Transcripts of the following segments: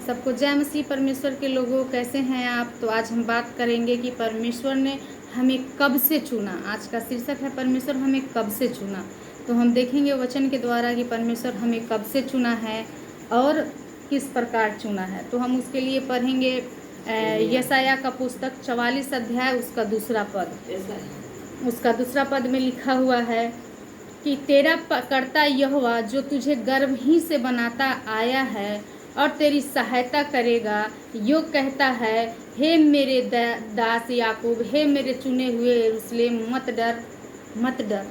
सबको जय मसीह परमेश्वर के लोगों, कैसे हैं आप। तो आज हम बात करेंगे कि परमेश्वर ने हमें कब से चुना। आज का शीर्षक है परमेश्वर हमें कब से चुना। तो हम देखेंगे वचन के द्वारा कि परमेश्वर हमें कब से चुना है और किस प्रकार चुना है। तो हम उसके लिए पढ़ेंगे यशायाह का पुस्तक 44 अध्याय उसका दूसरा पद में लिखा हुआ है कि तेरा कर्ता यहोवा जो तुझे गर्भ ही से बनाता आया है और तेरी सहायता करेगा, यो कहता है, हे मेरे दास याकूब, हे मेरे चुने हुए यरूशलेम, मत डर मत डर।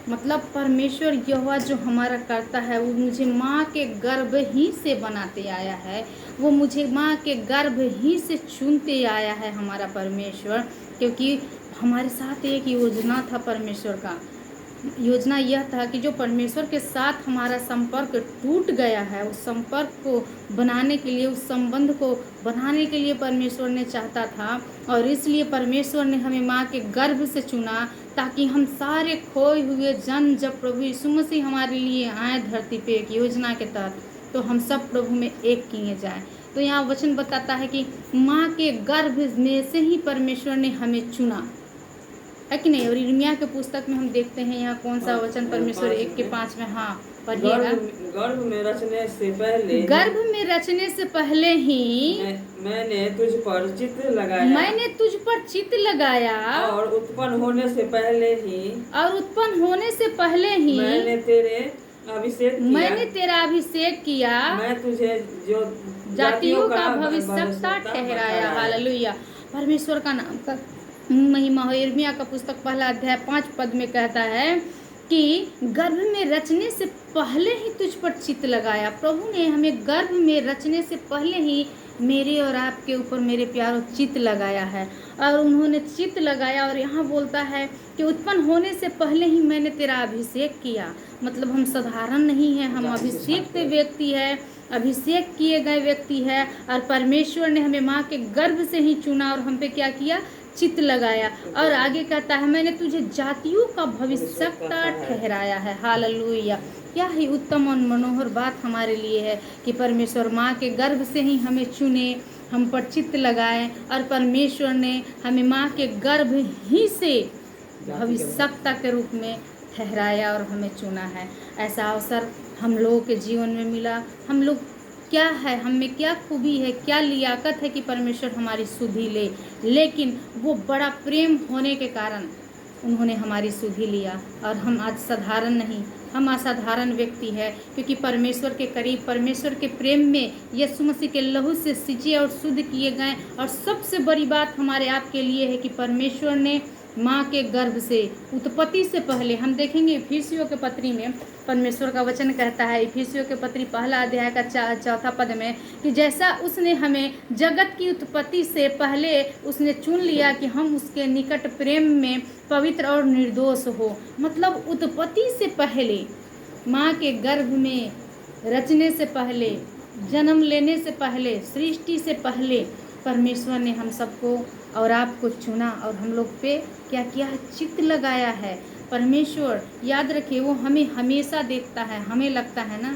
मतलब परमेश्वर यहोवा जो हमारा करता है वो मुझे माँ के गर्भ ही से बनाते आया है, वो मुझे माँ के गर्भ ही से चुनते आया है हमारा परमेश्वर। क्योंकि हमारे साथ एक योजना था परमेश्वर का। योजना यह था कि जो परमेश्वर के साथ हमारा संपर्क टूट गया है, उस संपर्क को बनाने के लिए, उस संबंध को बनाने के लिए परमेश्वर ने चाहता था। और इसलिए परमेश्वर ने हमें माँ के गर्भ से चुना ताकि हम सारे खोए हुए जन, जब प्रभु यीशु मसीह हमारे लिए आए धरती पे एक योजना के तहत, तो हम सब प्रभु में एक किए जाएं। तो यहाँ वचन बताता है कि माँ के गर्भ में से ही परमेश्वर ने हमें चुना, है कि नहीं। और यिर्मयाह के पुस्तक में हम देखते हैं यहाँ कौन सा वचन, परमेश्वर 1:5 में, हाँ पढ़िएगा। गर्भ में रचने से पहले, गर्भ में रचने से पहले ही मैंने तुझ पर चित्त लगाया, मैंने तुझ पर चित्त लगाया, और उत्पन्न होने से पहले ही मैंने तेरा अभिषेक किया, मैं तुझे जो जातियों का भविष्यवक्ता ठहराया। हालेलुया, परमेश्वर का नाम का महिमा हो। यिर्मयाह का पुस्तक 1:5 में कहता है कि गर्भ में रचने से पहले ही तुझ पर चित्त लगाया। प्रभु ने हमें गर्भ में रचने से पहले ही मेरे और आपके ऊपर, मेरे प्यारों, चित्त लगाया है। और उन्होंने चित्त लगाया, और यहाँ बोलता है कि उत्पन्न होने से पहले ही मैंने तेरा अभिषेक किया। मतलब हम साधारण नहीं हैं, हम अभिषेक व्यक्ति है, अभिषेक किए गए व्यक्ति है। और परमेश्वर ने हमें माँ के गर्भ से ही चुना और हम पे क्या किया, चित्त लगाया। और आगे कहता है, मैंने तुझे जातियों का भविष्यवक्ता ठहराया है। हालेलुया, क्या ही उत्तम और मनोहर बात हमारे लिए है कि परमेश्वर माँ के गर्भ से ही हमें चुने, हम पर चित्त लगाए, और परमेश्वर ने हमें माँ के गर्भ ही से भविष्यवक्ता के रूप में ठहराया और हमें चुना है। ऐसा अवसर हम लोगों के जीवन में मिला। हम लोग क्या है, हम में क्या खूबी है, क्या लियाकत है कि परमेश्वर हमारी सुधि ले। लेकिन वो बड़ा प्रेम होने के कारण उन्होंने हमारी सुधि लिया। और हम आज साधारण नहीं, हम असाधारण व्यक्ति है, क्योंकि परमेश्वर के करीब, परमेश्वर के प्रेम में यीशु मसीह के लहू से सिंचे और शुद्ध किए गए। और सबसे बड़ी बात हमारे आपके लिए है कि परमेश्वर ने माँ के गर्भ से, उत्पत्ति से पहले, हम देखेंगे इफिसियों के पत्री में परमेश्वर का वचन कहता है, इफिसियों के पत्री 1 का 4 पद में, कि जैसा उसने हमें जगत की उत्पत्ति से पहले उसने चुन लिया कि हम उसके निकट प्रेम में पवित्र और निर्दोष हो। मतलब उत्पत्ति से पहले, माँ के गर्भ में रचने से पहले, जन्म लेने से पहले, सृष्टि से पहले परमेश्वर ने हम सबको और आपको चुना और हम लोग पे क्या किया है, चित्त लगाया है। परमेश्वर, याद रखिए, वो हमें हमेशा देखता है। हमें लगता है ना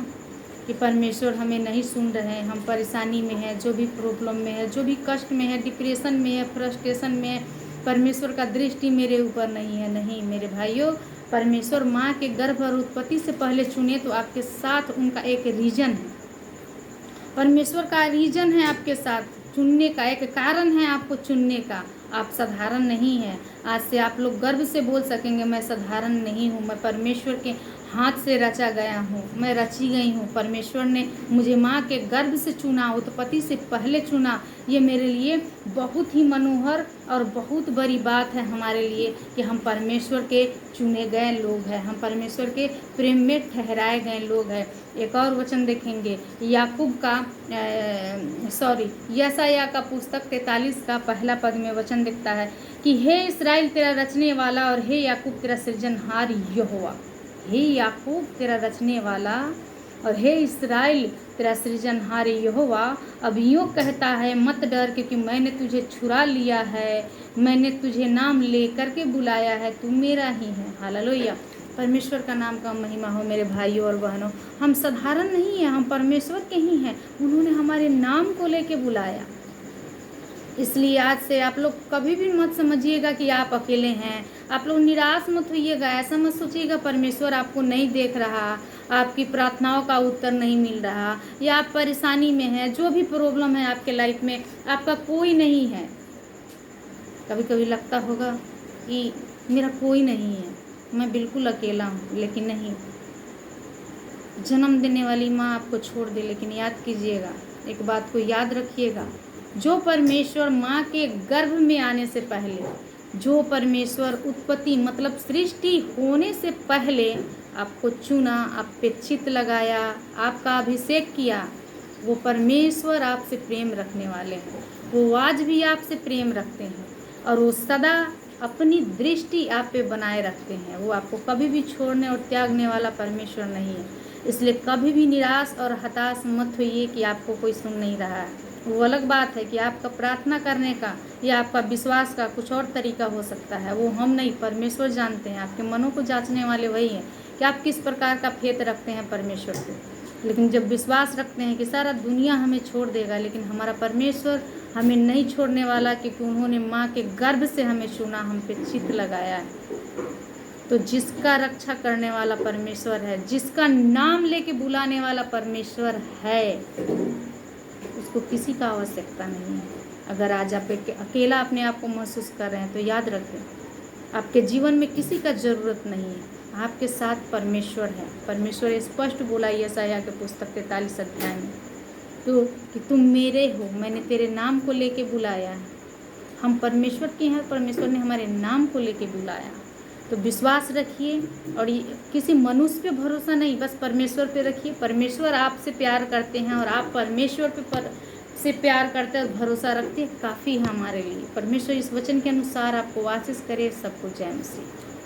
कि परमेश्वर हमें नहीं सुन रहे हैं, हम परेशानी में हैं, जो भी प्रॉब्लम में है, जो भी कष्ट में है, डिप्रेशन में है, फ्रस्ट्रेशन में है, परमेश्वर का दृष्टि मेरे ऊपर नहीं है। नहीं मेरे भाइयों, परमेश्वर माँ के गर्भ और उत्पत्ति से पहले चुने तो आपके साथ उनका एक रीजन है। परमेश्वर का रीजन है आपके साथ चुनने का, एक कारण है आपको चुनने का। आप साधारण नहीं हैं। आज से आप लोग गर्व से बोल सकेंगे, मैं साधारण नहीं हूँ, मैं परमेश्वर के हाथ से रचा गया हूँ, मैं रची गई हूँ। परमेश्वर ने मुझे माँ के गर्भ से चुना, उत्पत्ति से पहले चुना। ये मेरे लिए बहुत ही मनोहर और बहुत बड़ी बात है हमारे लिए कि हम परमेश्वर के चुने गए लोग हैं, हम परमेश्वर के प्रेम में ठहराए गए लोग हैं। एक और वचन देखेंगे, याकूब का यशायाह का पुस्तक 43 का 1 पद में वचन दिखता है कि हे इस्राएल तेरा रचने वाला और हे याकूब तेरा सृजनहार यहोवा। हे याकूब तेरा रचने वाला और हे इस्राएल तेरा सृजनहार यहोवा अब यूँ कहता है, मत डर, क्योंकि मैंने तुझे छुड़ा लिया है, मैंने तुझे नाम ले करके बुलाया है, तू मेरा ही है। हालेलुया। परमेश्वर का नाम का महिमा हो मेरे भाइयों और बहनों। हम साधारण नहीं हैं, हम परमेश्वर के ही हैं। उन्होंने हमारे नाम को लेके बुलाया। इसलिए आज से आप लोग कभी भी मत समझिएगा कि आप अकेले हैं। आप लोग निराश मत होइएगा, ऐसा मत सोचिएगा परमेश्वर आपको नहीं देख रहा, आपकी प्रार्थनाओं का उत्तर नहीं मिल रहा, या आप परेशानी में हैं, जो भी प्रॉब्लम है आपके लाइफ में, आपका कोई नहीं है। कभी कभी लगता होगा कि मेरा कोई नहीं है, मैं बिल्कुल अकेला हूँ, लेकिन नहीं। जन्म देने वाली माँ आपको छोड़ दे, लेकिन याद कीजिएगा, एक बात को याद रखिएगा, जो परमेश्वर माँ के गर्भ में आने से पहले, जो परमेश्वर उत्पत्ति मतलब सृष्टि होने से पहले आपको चुना, आप पे चित्त लगाया, आपका अभिषेक किया, वो परमेश्वर आपसे प्रेम रखने वाले हैं। वो आज भी आपसे प्रेम रखते हैं और वो सदा अपनी दृष्टि आप पे बनाए रखते हैं। वो आपको कभी भी छोड़ने और त्यागने वाला परमेश्वर नहीं है। इसलिए कभी भी निराश और हताश मत होइए कि आपको कोई सुन नहीं रहा है। वो अलग बात है कि आपका प्रार्थना करने का या आपका विश्वास का कुछ और तरीका हो सकता है, वो हम नहीं, परमेश्वर जानते हैं। आपके मनों को जांचने वाले वही हैं कि आप किस प्रकार का फेथ रखते हैं परमेश्वर पे। लेकिन जब विश्वास रखते हैं कि सारा दुनिया हमें छोड़ देगा, लेकिन हमारा परमेश्वर हमें नहीं छोड़ने वाला, क्योंकि उन्होंने माँ के गर्भ से हमें चुना, हम पे चित्त लगाया है। तो जिसका रक्षा करने वाला परमेश्वर है, जिसका नाम लेके बुलाने वाला परमेश्वर है, उसको किसी का आवश्यकता नहीं है। अगर आज आप अकेला अपने आप को महसूस कर रहे हैं तो याद रखें, आपके जीवन में किसी का ज़रूरत नहीं है, आपके साथ परमेश्वर है। परमेश्वर स्पष्ट बोला यशायाह के पुस्तक 43 अध्याय में, तो कि तुम मेरे हो, मैंने तेरे नाम को लेके बुलाया है। हम परमेश्वर के हैं, परमेश्वर ने हमारे नाम को लेके बुलाया। तो विश्वास रखिए और किसी मनुष्य पे भरोसा नहीं, बस परमेश्वर पे रखिए। परमेश्वर आपसे प्यार करते हैं और आप परमेश्वर पे से प्यार करते हैं और भरोसा रखते हैं, काफ़ी है हमारे लिए। परमेश्वर इस वचन के अनुसार आपको आशीष करे। सबको जय मसीह।